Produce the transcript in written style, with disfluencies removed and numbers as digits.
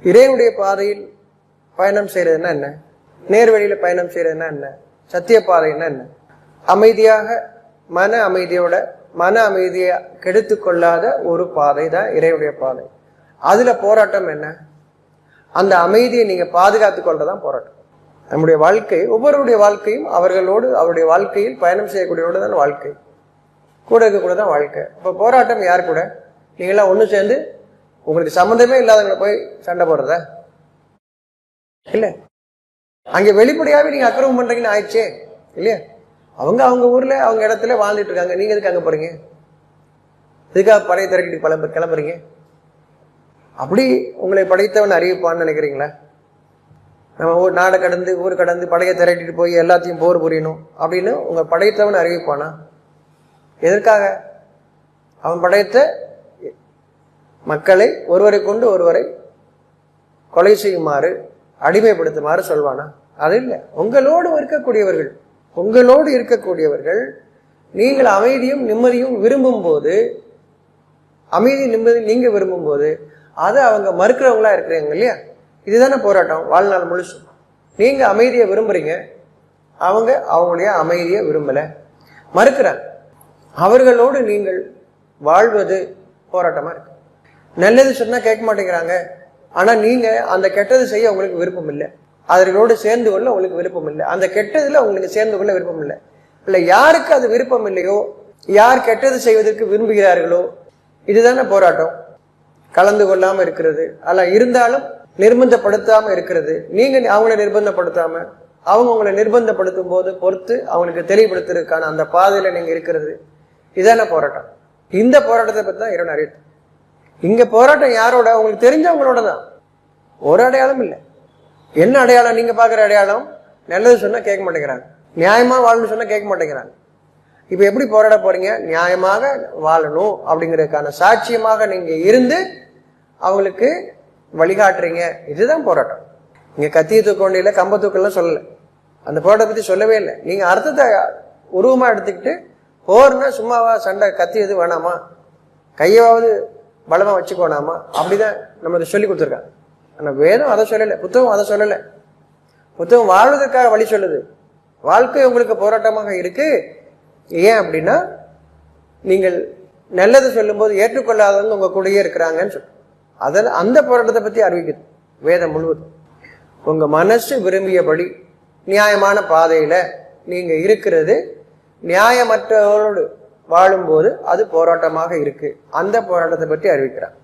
இறைவனுடைய பாதையில் பயணம் செய்யறதுன்னா என்ன? நேர்வழியில பயணம் செய்யறதுன்னா என்ன? சத்திய பாதைன்னா என்ன? அமைதியாக மன அமைதியை கெடுத்து கொள்ளாத ஒரு பாதை தான் இறைவனுடைய பாதை. அதுல போராட்டம் என்ன? அந்த அமைதியை நீங்க பாதுகாத்துக் கொள்றதான் போராட்டம். நம்முடைய வாழ்க்கை, ஒவ்வொருடைய வாழ்க்கையும் அவருடைய வாழ்க்கையில் பயணம் செய்யக்கூடியவோட தான் வாழ்க்கை, கூட இருக்கக்கூட தான் வாழ்க்கை. இப்ப போராட்டம் யார் கூட? நீங்களாம் ஒண்ணு சேர்ந்து உங்களுக்கு சம்மந்தமே இல்லாதவங்களை போய் சண்டை போடுறத இல்ல. அங்க வெளிப்படையாவே நீங்க அக்கிரமம் பண்றீங்கன்னு ஆயிடுச்சே இல்லையா? அவங்க ஊர்ல அவங்க இடத்துல வாழ்ந்துட்டு இருக்காங்க, நீங்க எதுக்கு அங்க போறீங்க? எதுக்காக படையை திரட்டிட்டு கிளம்புறீங்க? அப்படி உங்களை படைத்தவன் அறிவிப்பான்னு நினைக்கிறீங்களா? நம்ம நாடை கடந்து ஊர் கடந்து படையை திரட்டிட்டு போய் எல்லாத்தையும் போர் புரியணும் அப்படின்னு உங்க படைத்தவன் அறிவிப்பானா? எதற்காக? அவன் படைத்த மக்களை ஒருவரை கொண்டு ஒருவரை கொலை செய்யுமாறு அடிமைப்படுத்துமாறு சொல்வானா? அது இல்லை. உங்களோடு இருக்கக்கூடியவர்கள் நீங்கள் அமைதியும் நிம்மதியும் விரும்பும் போது, நீங்க விரும்பும் போது அதை அவங்க மறுக்கிறவங்களா இருக்கிறீங்க இல்லையா? இதுதானே போராட்டம் வாழ்நாள் முழுசும். நீங்க அமைதியை விரும்புறீங்க, அவங்களுடைய அமைதியை விரும்பல, மறுக்கிறாங்க. அவர்களோடு நீங்கள் வாழ்வது போராட்டமா இருக்கு. நல்லது சொன்னா கேட்க மாட்டேங்கிறாங்க, ஆனா நீங்க அந்த கெட்டது செய்ய உங்களுக்கு விருப்பம் இல்லை, அவர்களோடு சேர்ந்து கொள்ள உங்களுக்கு விருப்பம் இல்லை, அந்த கெட்டதுல உங்களுக்கு சேர்ந்து கொள்ள விருப்பம் இல்லை. இல்ல, யாருக்கு அது விருப்பம் இல்லையோ, யார் கெட்டது செய்வதற்கு விரும்புகிறார்களோ, இதுதானே போராட்டம். கலந்து கொள்ளாம இருக்கிறது, அல்ல இருந்தாலும் நிர்பந்தப்படுத்தாம இருக்கிறது. நீங்க அவங்களை நிர்பந்தப்படுத்தாம, அவங்க உங்களை நிர்பந்தப்படுத்தும் போது பொறுத்து அவங்களுக்கு தெளிவுபடுத்துறதுக்கான அந்த பாதையில நீங்க இருக்கிறது, இதான போராட்டம். இந்த போராட்டத்தை பத்தி தான் இறைவன் அறிவித்தார். இங்க போராட்டம் யாரோட? உங்களுக்கு தெரிஞ்சவங்களோட தான். ஒரு அடையாளம் இல்லை. என்ன அடையாளம்? நீங்க பாக்குற அடையாளம் நல்லது சொன்னா கேட்க மாட்டேங்கிறாங்க, நியாயமா வாழணும்னு சொன்னா கேட்க மாட்டேங்கிறாங்க. இப்ப எப்படி போராட போறீங்க? நியாயமாக வாழணும் அப்படிங்கிறதுக்கான சாட்சியமாக நீங்க இருந்து அவங்களுக்கு வழிகாட்டுறீங்க. இதுதான் போராட்டம். இங்க கத்திய தூக்கொண்டியில கம்ப தூக்கெல்லாம் சொல்லல, அந்த போராட்டத்தை பத்தி சொல்லவே இல்லை. நீங்க அர்த்தத்தை உருவமா எடுத்துக்கிட்டு போர்னா சும்மாவா சண்டை, கத்தி எது வேணாமா, கையாவது பலமா வச்சுக்கோனாமா, அப்படிதான் நம்ம சொல்லி கொடுத்துருக்காங்க. ஆனா வேதம் அதை சொல்லலை, புத்தகம் அதை சொல்லலை. புத்தகம் வாழ்வதற்காக வழி சொல்லுது. வாழ்க்கை உங்களுக்கு போராட்டமாக இருக்கு. ஏன் அப்படின்னா நீங்கள் நல்லது சொல்லும் போது ஏற்றுக்கொள்ளாதவங்க உங்க கூடயே இருக்கிறாங்கன்னு சொல்லு. அதில் அந்த போராட்டத்தை பத்தி அறிவிக்குது வேதம் முழுவதும். உங்க மனசு விரும்பியபடி நியாயமான பாதையில நீங்க இருக்கிறது, நியாயமற்றவரோடு வாழும்போது அது போராட்டமாக இருக்கு. அந்த போராட்டத்தை பற்றி அறிவிக்கிறான்.